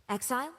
Exile?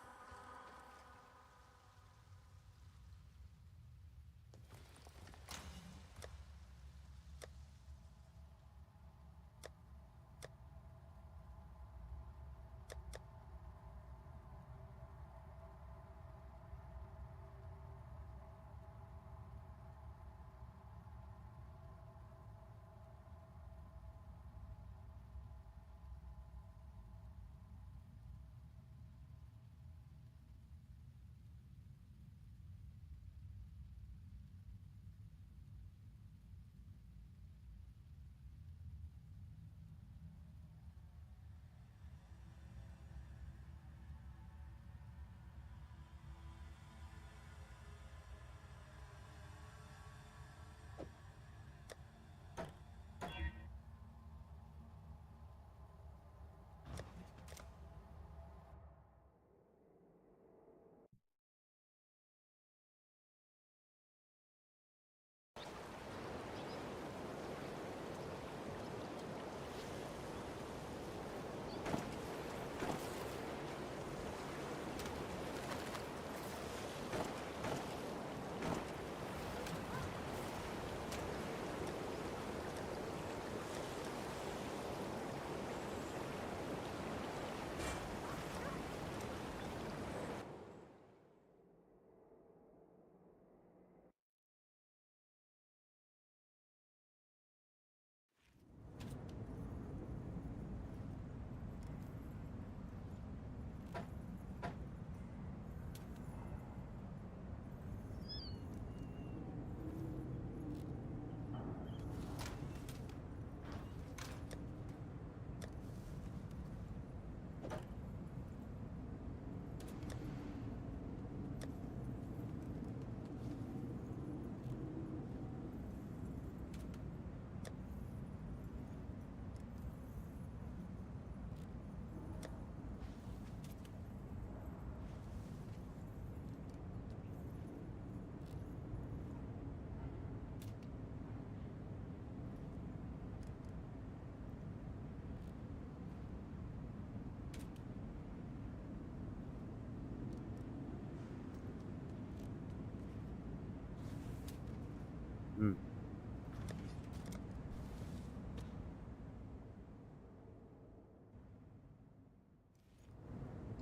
Mm.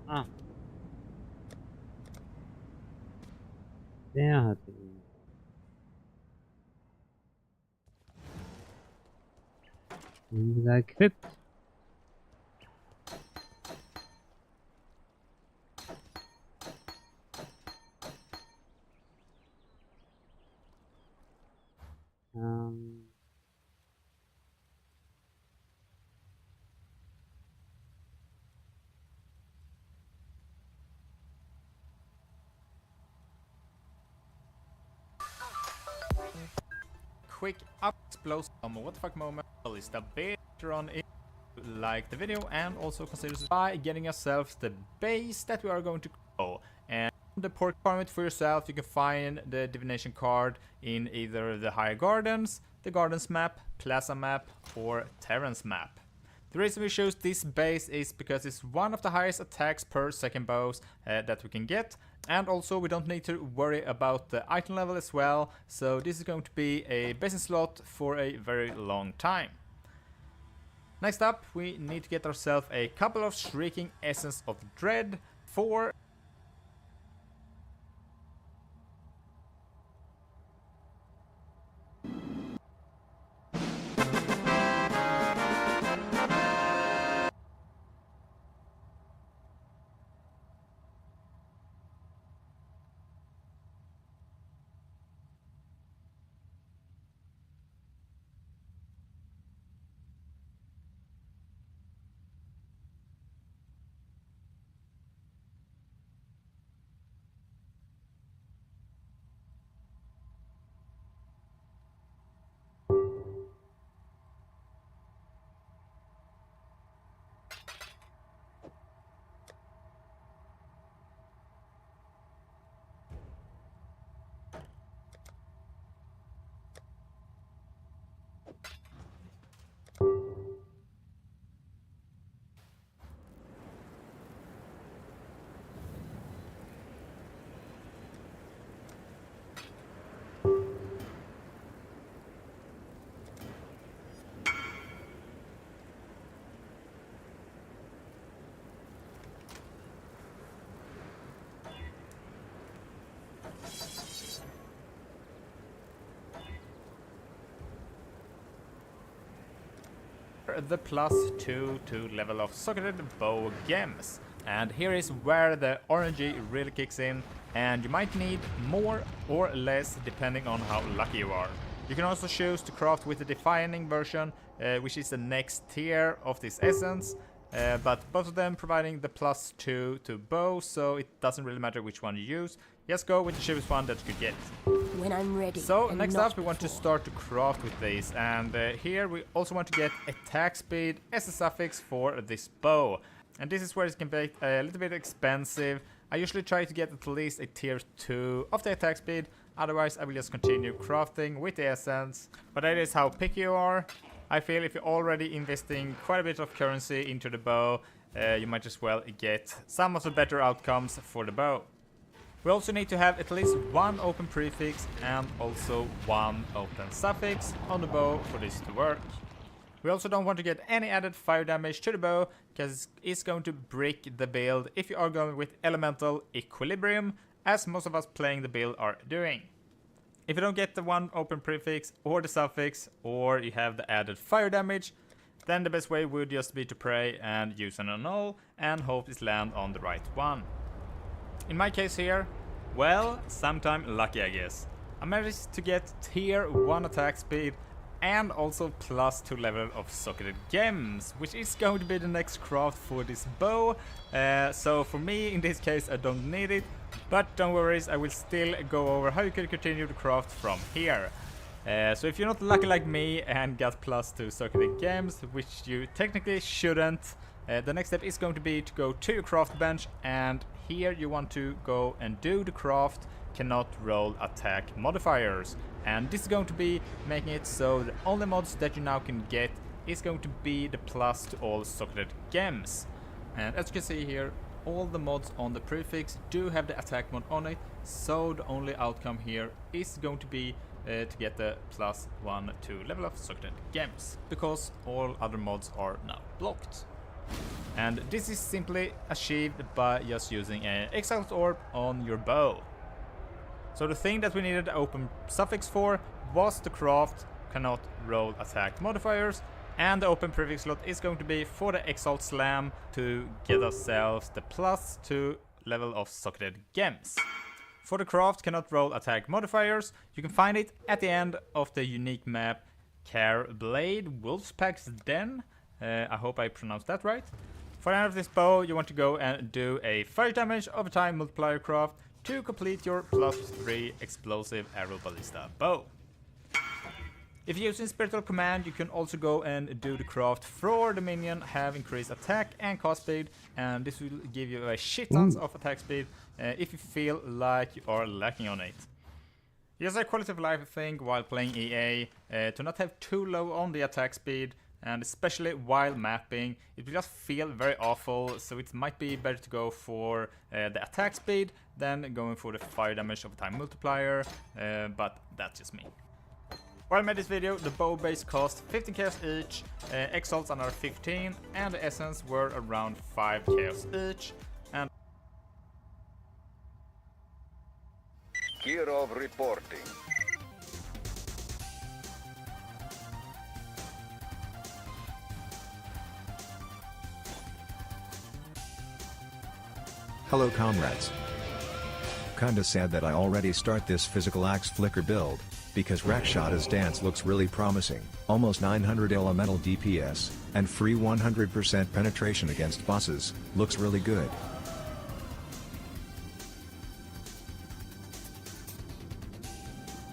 Ah, der hat ihn. Wieder equipped. Ähm, Quick up explosive what the fuck moment is the better on it. Like the video and also consider by getting yourself the base that we are going to grow. And the port requirement for yourself, you can find the divination card in either the Higher Gardens, the Gardens map, Plaza map, or Terrans map. The reason we chose this base is because it's one of the highest attacks per second bows that we can get, and also we don't need to worry about the item level as well, so this is going to be a base slot for a very long time. Next up, we need to get ourselves a couple of Shrieking Essence of Dread for for the +2 to level of socketed bow gems. And here is where the RNG really kicks in, and you might need more or less depending on how lucky you are. You can also choose to craft with the Defining version, which is the next tier of this essence, but both of them providing the +2 to bow, so it doesn't really matter which one you use. Just go with the cheapest one that you could get. When I'm ready. So and next not up we want to before. start to craft with these, and here we also want to get attack speed as a suffix for this bow. And this is where it can be a little bit expensive. I usually try to get at least a tier 2 of the attack speed, otherwise I will just continue crafting with the essence. But that is how picky you are. I feel if you're already investing quite a bit of currency into the bow, you might as well get some of the better outcomes for the bow. We also need to have at least one open prefix and also one open suffix on the bow for this to work. We also don't want to get any added fire damage to the bow, because it's going to break the build if you are going with Elemental Equilibrium, as most of us playing the build are doing. If you don't get the one open prefix or the suffix, or you have the added fire damage, then the best way would just be to pray and use an annul and hope it land on the right one. In my case here, well, sometime lucky I guess. I managed to get tier 1 attack speed and also +2 level of socketed gems, which is going to be the next craft for this bow. So for me in this case I don't need it, but don't worry, I will still go over how you can continue the craft from here. So if you're not lucky like me and got +2 socketed gems, which you technically shouldn't, the next step is going to be to go to your craft bench, and here you want to go and do the craft cannot roll attack modifiers, and this is going to be making it so the only mods that you now can get is going to be the plus to all socketed gems. And as you can see here, all the mods on the prefix do have the attack mod on it, so the only outcome here is going to be to get the +1 to level of socketed gems, because all other mods are now blocked. And this is simply achieved by just using an Exiled Orb on your bow. So the thing that we needed the open suffix for was the craft cannot roll attack modifiers, and the open prefix slot is going to be for the Exalt Slam to get ourselves the +2 level of socketed gems. For the craft cannot roll attack modifiers, you can find it at the end of the unique map Cairblade Wolfpack's Den. I hope I pronounced that right. For the end of this bow, you want to go and do a fire damage over time multiplier craft to complete your +3 explosive arrow ballista bow. If you're using Spiritual Command, you can also go and do the craft for the minion, have increased attack and cast speed, and this will give you a shit tons of attack speed if you feel like you are lacking on it. Just a quality of life thing while playing EA, to not have too low on the attack speed, and especially while mapping, it will just feel very awful, so it might be better to go for the attack speed than going for the fire damage over time multiplier, but that's just me. While I made this video, the bow base cost 15 chaos each, exalts another 15, and the essence were around 5 chaos each. And Kirov reporting. Hello comrades. Kinda sad that I already start this physical axe flicker build, because Rakshata's dance looks really promising, almost 900 elemental DPS, and free 100% penetration against bosses, looks really good.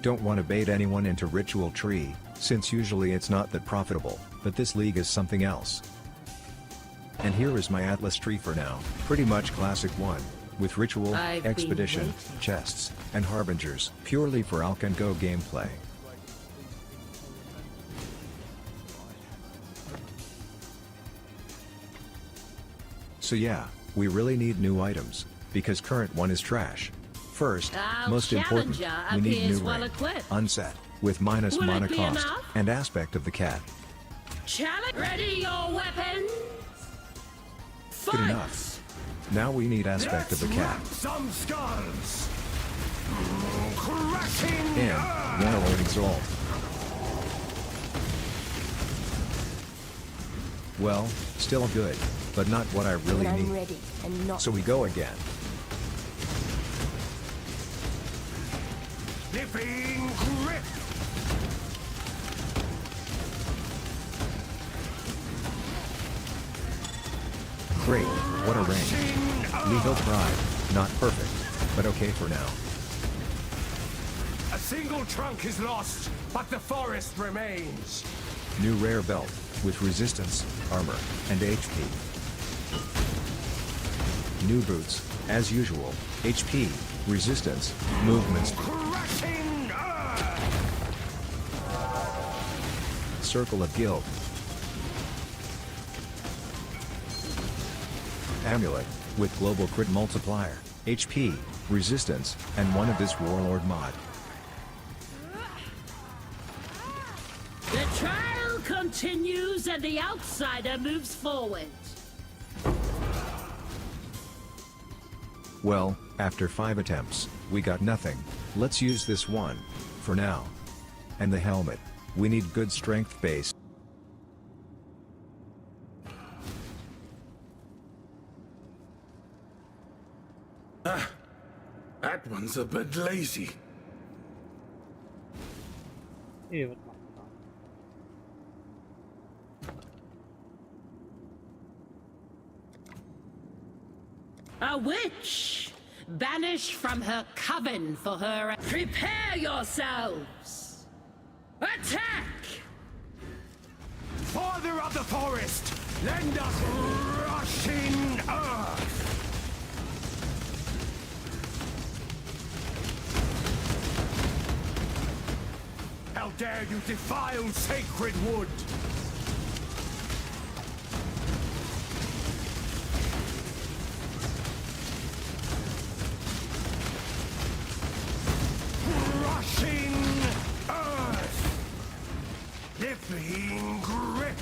Don't want to bait anyone into Ritual Tree, since usually it's not that profitable, but this league is something else. And here is my Atlas tree for now, pretty much classic one, with Ritual, I've been Expedition, waiting. Chests, and Harbingers, purely for Alk and Go gameplay. So yeah, we really need new items, because current one is trash. First, Our most important, Challenger we need appears new well rank, equipped. unset, with minus Will it mana be cost, enough? and aspect of the cat. Challenge. Ready your weapons. Good Fight. enough. Now we need aspect of the cat. Some skulls. Crashing. And, Warlord Exalt. Well, still good, but not what I really When I'm need. ready and not. So we go again. Living grip! Great, what a range. Legal pride, not perfect, but okay for now. A single trunk is lost, but the forest remains. New rare belt, with resistance, armor, and HP. New boots, as usual, HP, resistance, movement speed. Crashing earth! Circle of Guild. Amulet, with global crit multiplier, HP, resistance, and one of this warlord mod. The trial continues and the outsider moves forward. Well, after 5 attempts, we got nothing. Let's use this one, for now. And the helmet. We need good strength base. That one's a bit lazy. What machen wir? A witch! Banished from her coven for her. Prepare yourselves! Attack! Father of the forest, lend us rushing earth! How dare you defile sacred wood! Rushing earth! Living grip!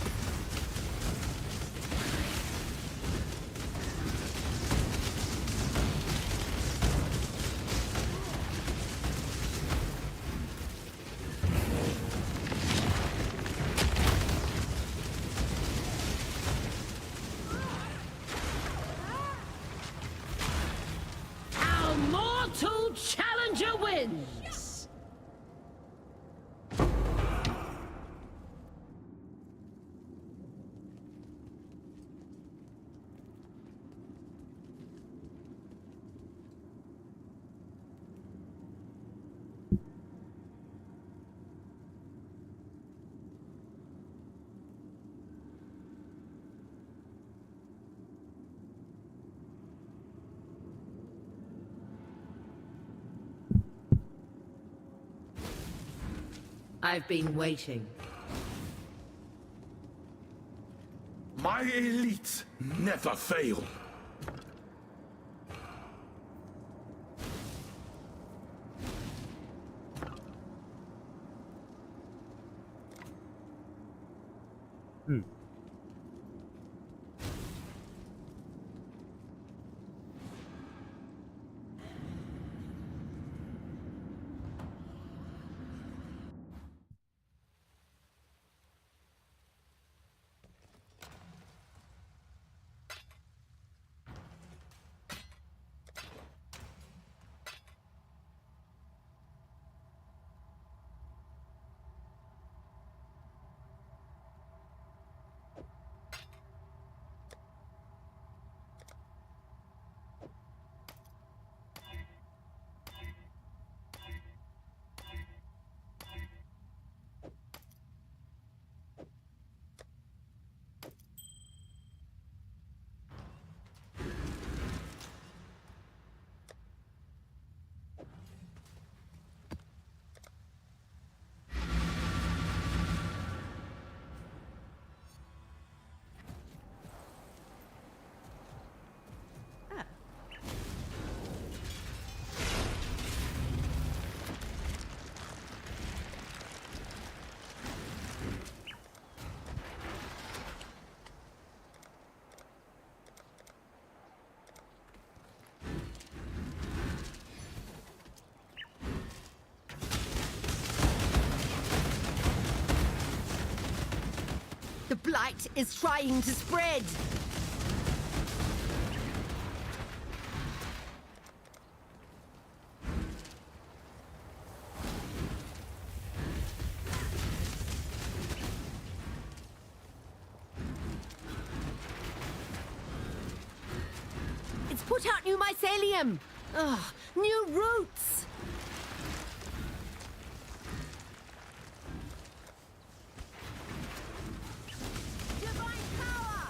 Our mortal challenger wins! I've been waiting. My elites never fail. The blight is trying to spread. It's put out new mycelium. Ugh, new roots. Divine power.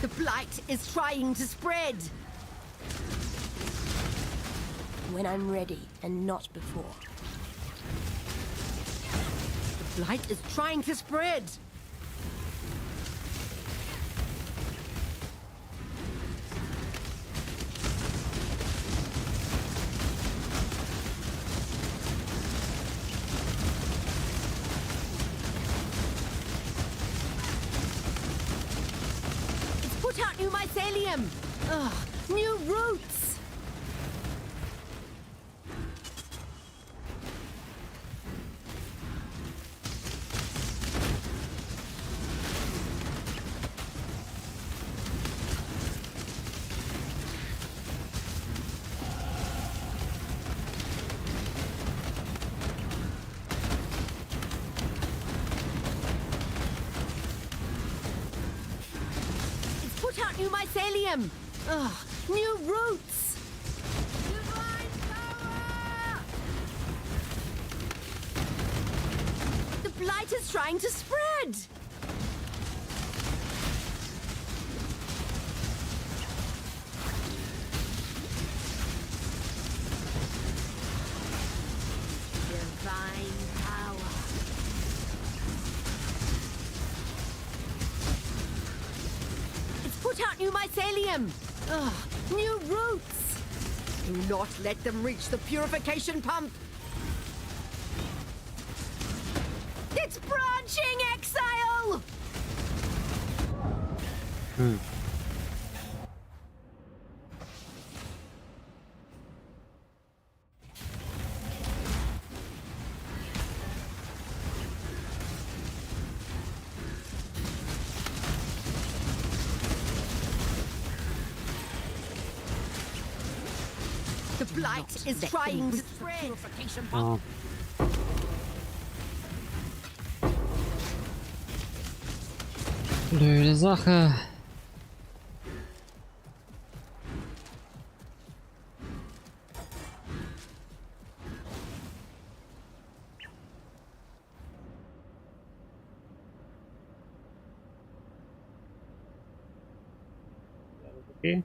The blight is trying to spread. When I'm ready, and not before. The blight is trying to spread. It's put out new mycelium. Ugh, new roots. Put out new mycelium. Ugh, new roots. Divine power. The blight is trying to spread. Divine power. Put out new mycelium. Ugh, new roots. Do not let them reach the purification pump. It's branching, Exile! The blight is trying to spread. Ja. Blöde Sache. Okay.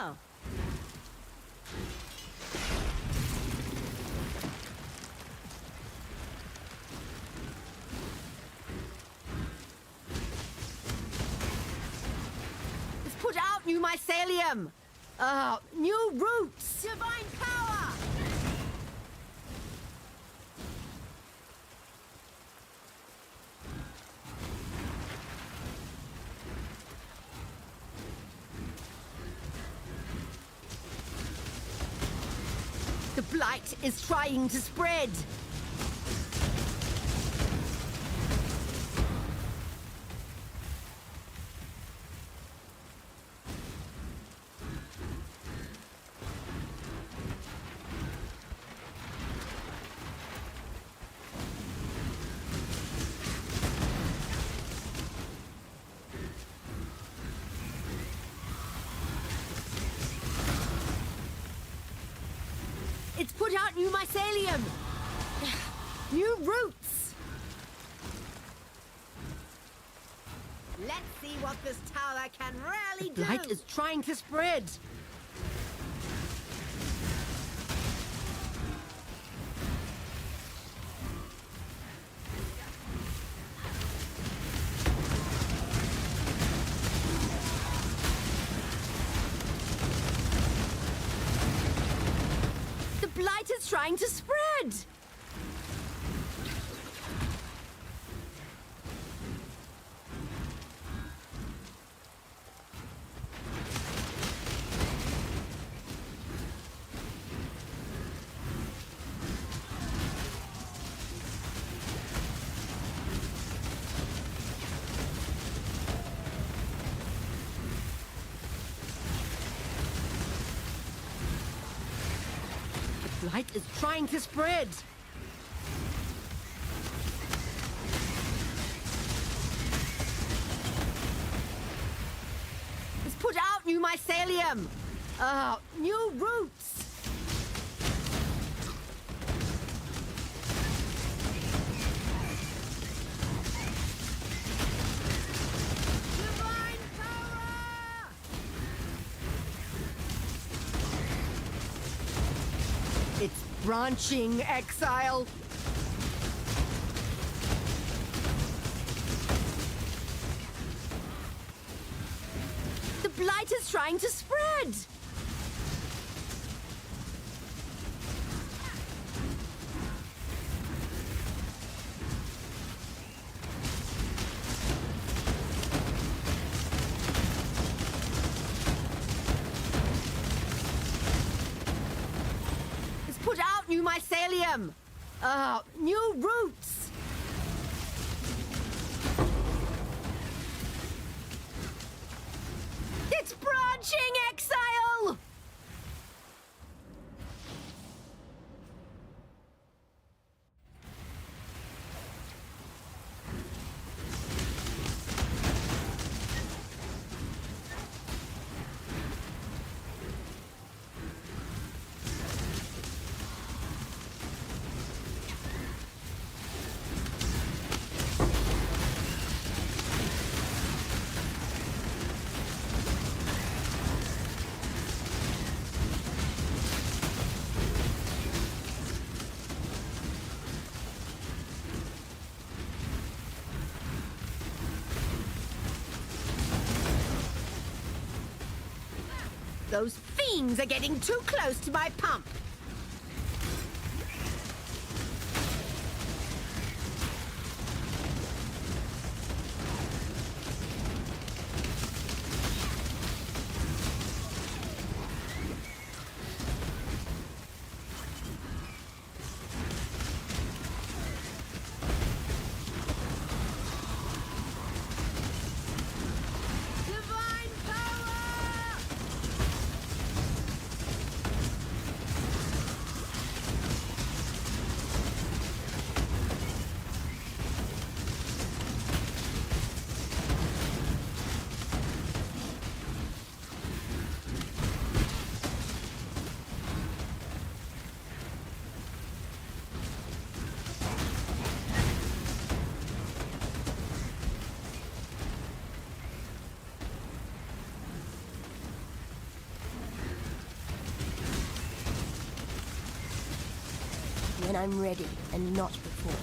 Oh. It's put out new mycelium. New roots. Divine power. blight is trying to spread. It's put out new mycelium. New roots. Let's see what this tower can really do. Blight is trying to spread. The blight is trying to spread. Blight is trying to spread. It's put out new mycelium. New roots. Divine power! It's branching, Exile. The blight is trying to spread. It's put out new mycelium. New roots. It's branching, Exile! Those fiends are getting too close to my pump. Divine power! When I'm ready, and not before.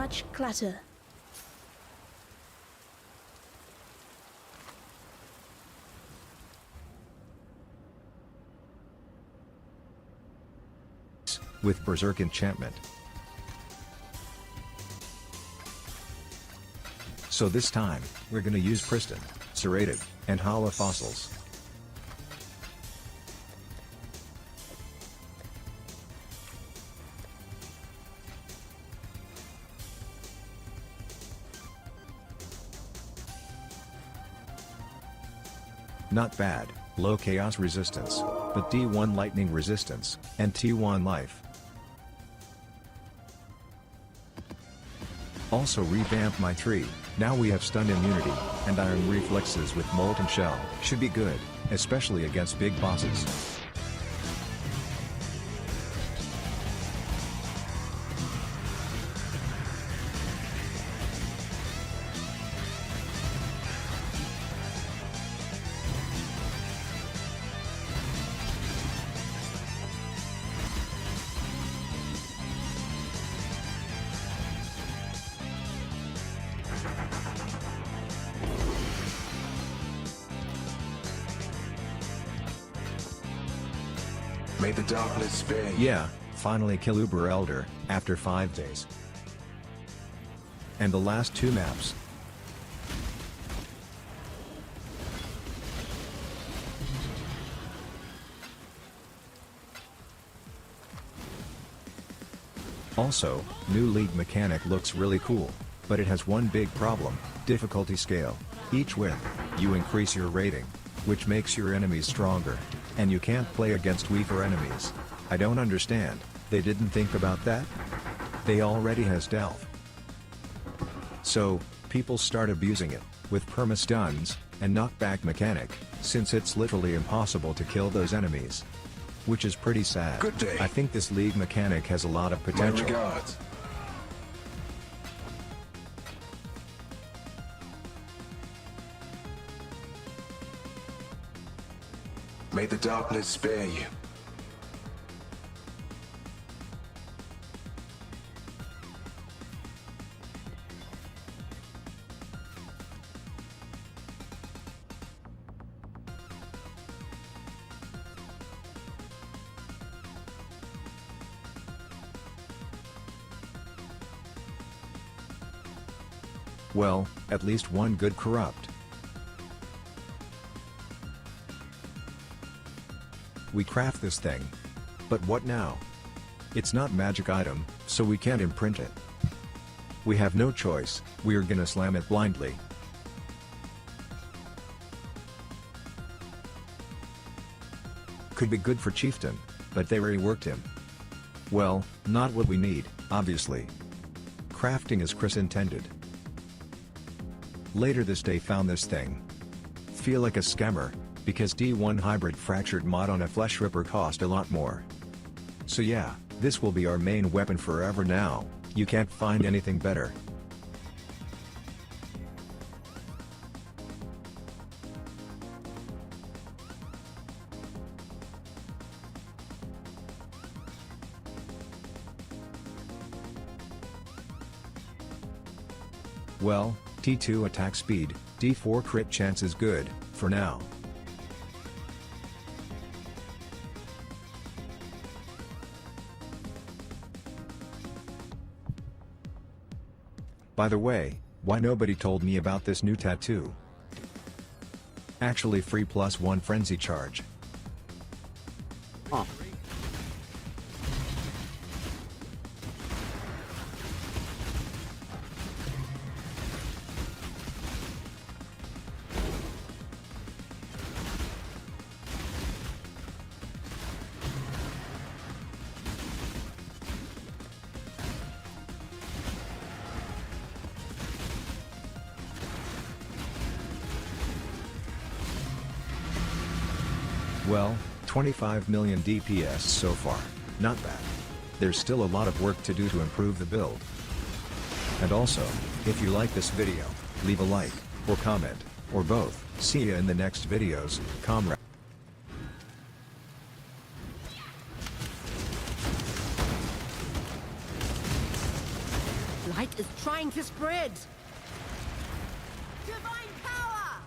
much clutter. With Berserk enchantment. So this time, we're gonna use Priston, Serrated, and Hala fossils. Not bad, low chaos resistance, but D1 lightning resistance, and T1 life. Also revamped my tree, now we have stun immunity, and iron reflexes with molten shell, should be good, especially against big bosses. May the darkness spare you. Yeah, finally kill Uber Elder, after 5 days. And the last 2 maps. Also, new league mechanic looks really cool, but it has one big problem, difficulty scale. Each win, you increase your rating, which makes your enemies stronger, and you can't play against weaker enemies. I don't understand, they didn't think about that? They already has stealth. So, people start abusing it, with perma-stuns, and knockback mechanic, since it's literally impossible to kill those enemies. Which is pretty sad. Good day. I think this league mechanic has a lot of My potential. regards. May the darkness spare you. Well, at least one good corrupt. We craft this thing. But what now? It's not magic item, so we can't imprint it. We have no choice, we are gonna slam it blindly. Could be good for Chieftain, but they reworked him. Well, not what we need, obviously. Crafting as Chris intended. Later this day found this thing. Feel like a scammer, because D1 hybrid fractured mod on a flesh ripper cost a lot more. So yeah, this will be our main weapon forever now, you can't find anything better. Well, T2 attack speed, D4 crit chance is good, for now. By the way, why nobody told me about this new tattoo? Actually free +1 frenzy charge. Oh. Well, 25 million DPS so far, not bad. There's still a lot of work to do to improve the build. And also, if you like this video, leave a like, or comment, or both. See ya in the next videos, comrade. Light is trying to spread. Divine power!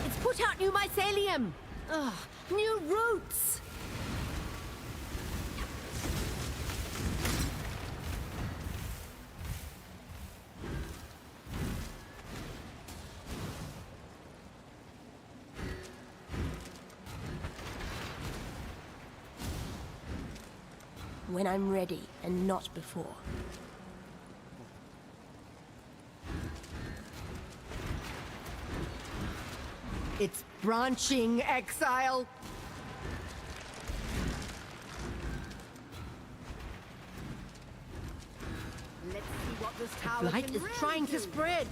It's put out new mycelium. Ugh, new roots. When I'm ready, and not before. It's branching, Exile. Let's see what this tower Light can is really trying do. to spread.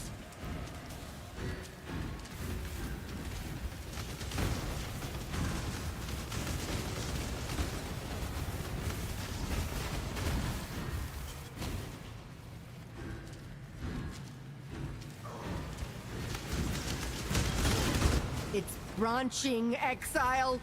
It's branching, Exile.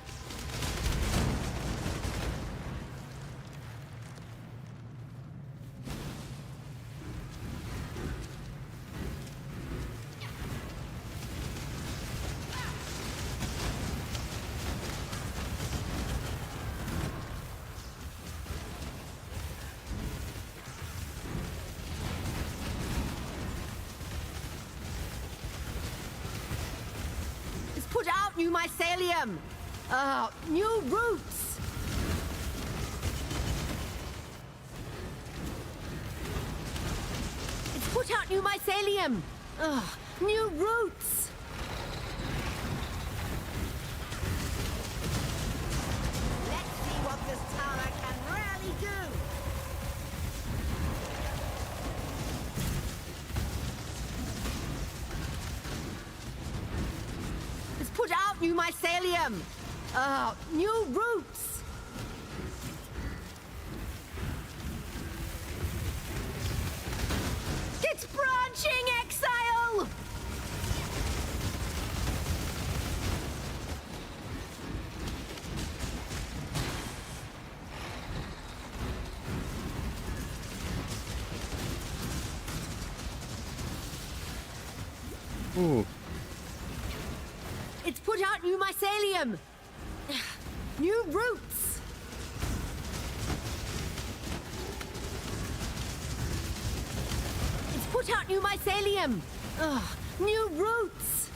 It's put out new mycelium. New roots. It's put out new mycelium. New roots. Let's see what this tower can really do. It's put out new mycelium. New roots. It's branching, Exile. Ooh. It's put out new mycelium. New roots. It's put out new mycelium. New roots.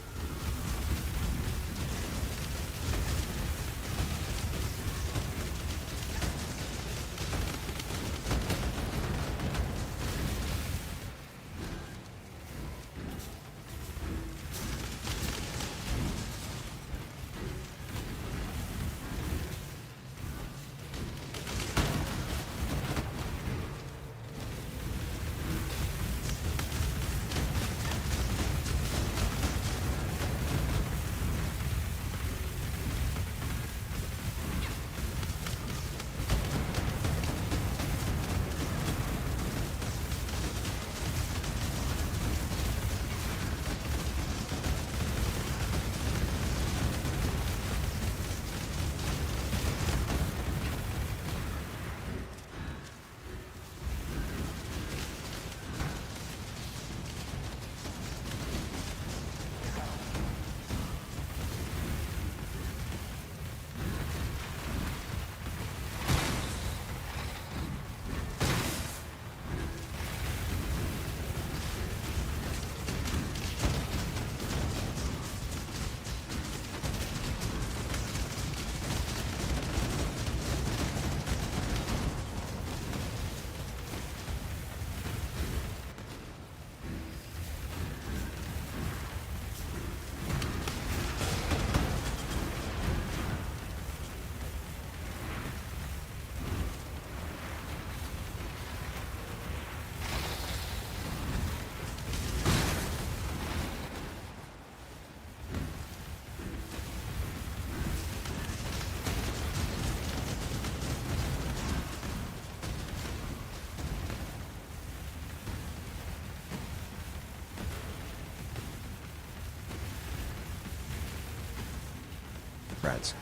Rats.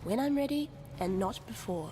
When I'm ready, and not before.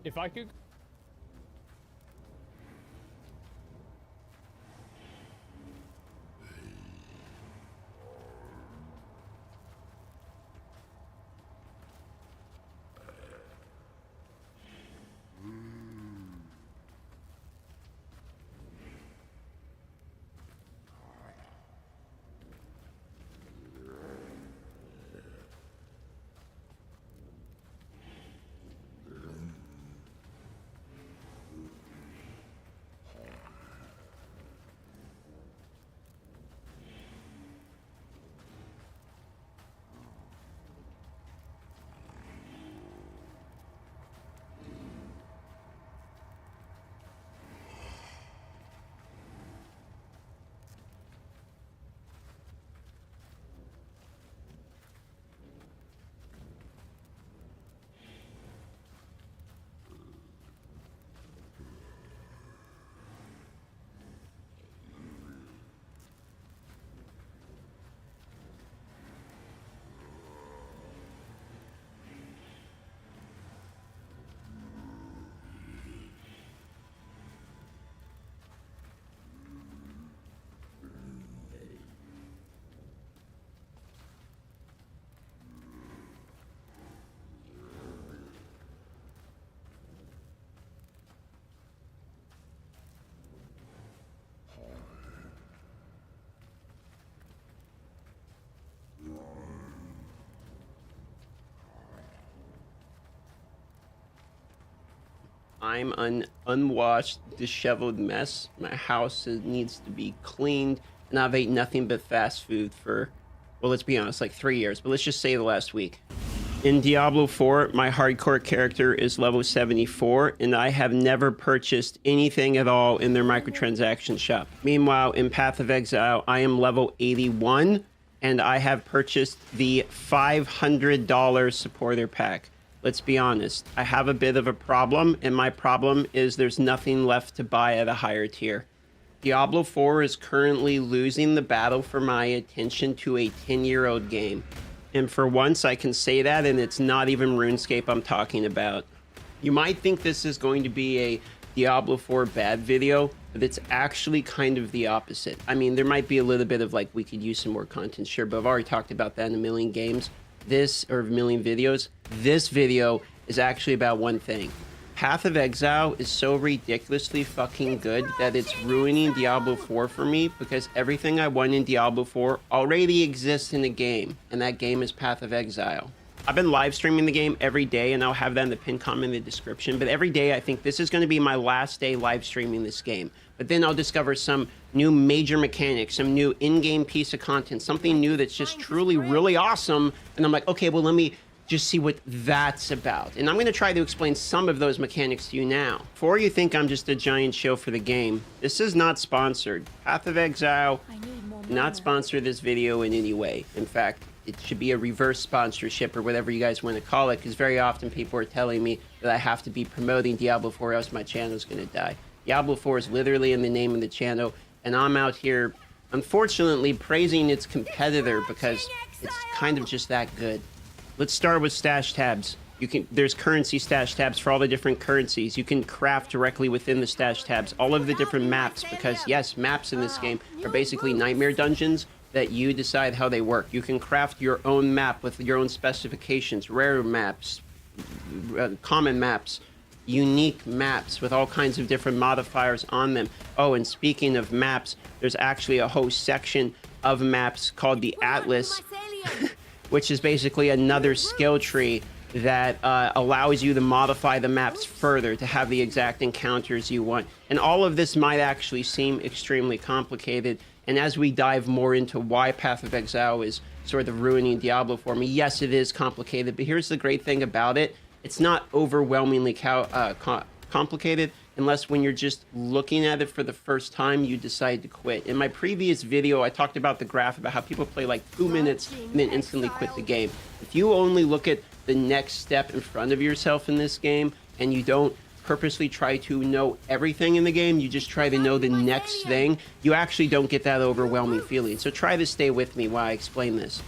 If I could... I'm an unwashed, disheveled mess. My house needs to be cleaned, and I've ate nothing but fast food for, well, let's be honest, like 3 years, but let's just say the last week. In Diablo 4, my hardcore character is level 74, and I have never purchased anything at all in their microtransaction shop. Meanwhile, in Path of Exile, I am level 81, and I have purchased the $500 supporter pack. Let's be honest, I have a bit of a problem, and my problem is there's nothing left to buy at a higher tier. Diablo 4 is currently losing the battle for my attention to a 10-year-old game. And for once, I can say that, and it's not even RuneScape I'm talking about. You might think this is going to be a Diablo 4 bad video, but it's actually kind of the opposite. I mean, there might be a little bit of like, we could use some more content, sure, but I've already talked about that in a million games. A million videos. This video is actually about one thing. Path of Exile is so ridiculously fucking good that it's ruining Diablo 4 for me, because everything I want in Diablo 4 already exists in the game, and that game is Path of Exile. I've been live streaming the game every day, and I'll have that in the pinned comment in the description, but every day I think this is going to be my last day live streaming this game. But then I'll discover some new major mechanic, some new in-game piece of content, something new that's just truly really awesome, and I'm like, okay, well, let me just see what that's about. And I'm going to try to explain some of those mechanics to you now. Before you think I'm just a giant show for the game, this is not sponsored. Path of Exile did not sponsor this video in any way. In fact, it should be a reverse sponsorship or whatever you guys want to call it, because very often people are telling me that I have to be promoting Diablo 4 or else my channel is going to die. Diablo 4 is literally in the name of the channel, and I'm out here, unfortunately, praising its competitor because it's kind of just that good. Let's start with stash tabs. There's currency stash tabs for all the different currencies. You can craft directly within the stash tabs. All of the different maps, because yes, maps in this game are basically nightmare dungeons that you decide how they work. You can craft your own map with your own specifications, rare maps, common maps, unique maps with all kinds of different modifiers on them. Oh, and speaking of maps, there's actually a whole section of maps called the Atlas, which is basically another skill tree that allows you to modify the maps further to have the exact encounters you want. And all of this might actually seem extremely complicated, and as we dive more into why Path of Exile is sort of ruining Diablo for me, yes, it is complicated, but here's the great thing about it. It's not overwhelmingly complicated unless when you're just looking at it for the first time, you decide to quit. In my previous video, I talked about the graph about how people play like 2 minutes and then instantly quit the game. If you only look at the next step in front of yourself in this game and you don't purposely try to know everything in the game, you just try to know the next thing, you actually don't get that overwhelming feeling. So try to stay with me while I explain this.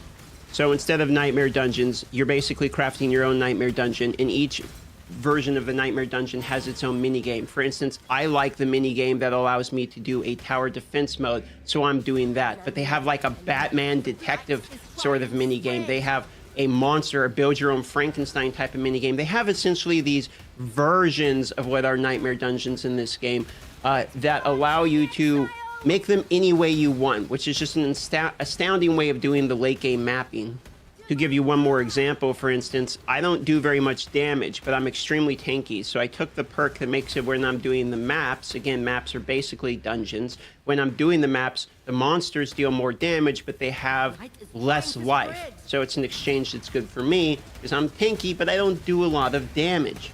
So instead of nightmare dungeons, you're basically crafting your own nightmare dungeon, and each version of the Nightmare Dungeon has its own minigame. For instance, I like the minigame that allows me to do a tower defense mode, so I'm doing that. But they have like a Batman detective sort of minigame. They have a monster, a build your own Frankenstein type of minigame. They have essentially these versions of what are Nightmare Dungeons in this game that allow you to make them any way you want, which is just an astounding way of doing the late game mapping. To give you one more example, for instance, I don't do very much damage, but I'm extremely tanky. So I took the perk that makes it when I'm doing the maps, again, maps are basically dungeons. When I'm doing the maps, the monsters deal more damage, but they have less life. So it's an exchange that's good for me, because I'm tanky, but I don't do a lot of damage.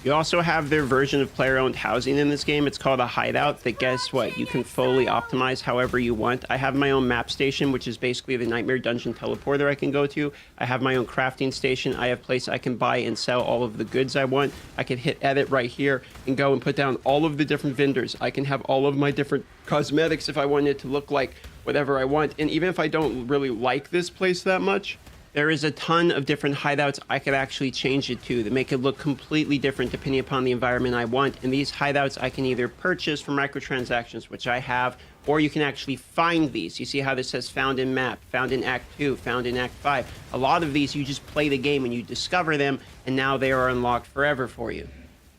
You also have their version of player-owned housing in this game. It's called a hideout that, guess what, you can fully optimize however you want. I have my own map station, which is basically the Nightmare Dungeon teleporter I can go to. I have my own crafting station. I have place I can buy and sell all of the goods I want. I can hit edit right here and go and put down all of the different vendors. I can have all of my different cosmetics if I want it to look like whatever I want. And even if I don't really like this place that much, there is a ton of different hideouts I could actually change it to make it look completely different depending upon the environment I want. And these hideouts I can either purchase for microtransactions, which I have, or you can actually find these. You see how this says found in map, found in Act 2, found in Act 5. A lot of these you just play the game and you discover them, and now they are unlocked forever for you.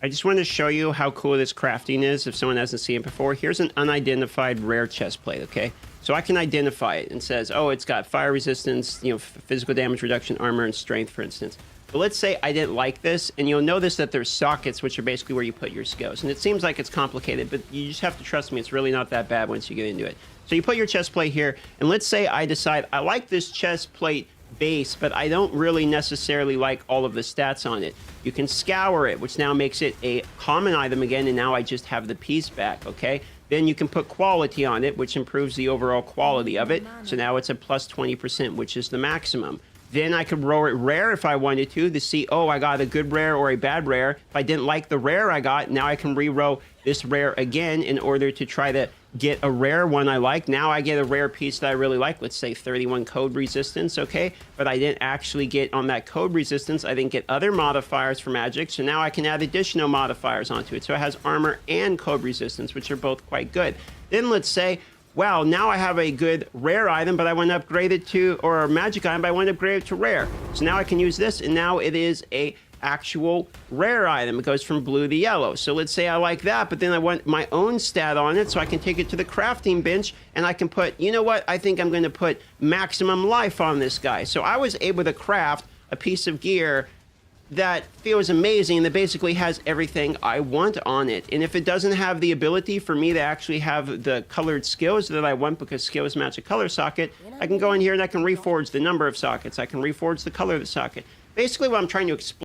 I just wanted to show you how cool this crafting is if someone hasn't seen it before. Here's an unidentified rare chest plate, okay? So I can identify it and says, oh, it's got fire resistance, you know, physical damage reduction, armor, and strength, for instance. But let's say I didn't like this, and you'll notice that there's sockets, which are basically where you put your skills. And it seems like it's complicated, but you just have to trust me, it's really not that bad once you get into it. So you put your chest plate here, and let's say I decide I like this chest plate base, but I don't really necessarily like all of the stats on it. You can scour it, which now makes it a common item again, and now I just have the piece back, okay? Then you can put quality on it, which improves the overall quality of it. So now it's a plus 20%, which is the maximum. Then I could roll it rare if I wanted to see, oh, I got a good rare or a bad rare. If I didn't like the rare I got, now I can re-roll this rare again in order to try to get a rare one I like. Now I get a rare piece that I really like, let's say 31 code resistance, okay? But I didn't actually get on that code resistance. I didn't get other modifiers for magic, so now I can add additional modifiers onto it. So it has armor and code resistance, which are both quite good. Then let's say, well, now I have a good rare item, but I want to upgrade it to, or a magic item, but I want to upgrade it to rare. So now I can use this, and now it is a actual rare item. It goes from blue to yellow. So let's say I like that, but then I want my own stat on it, so I can take it to the crafting bench, and I can put, you know what, I think I'm going to put maximum life on this guy. So I was able to craft a piece of gear that feels amazing, that basically has everything I want on it. And if it doesn't have the ability for me to actually have the colored skills that I want, because skills match a color socket, I can go in here and I can reforge the number of sockets. I can reforge the color of the socket. Basically what I'm trying to explain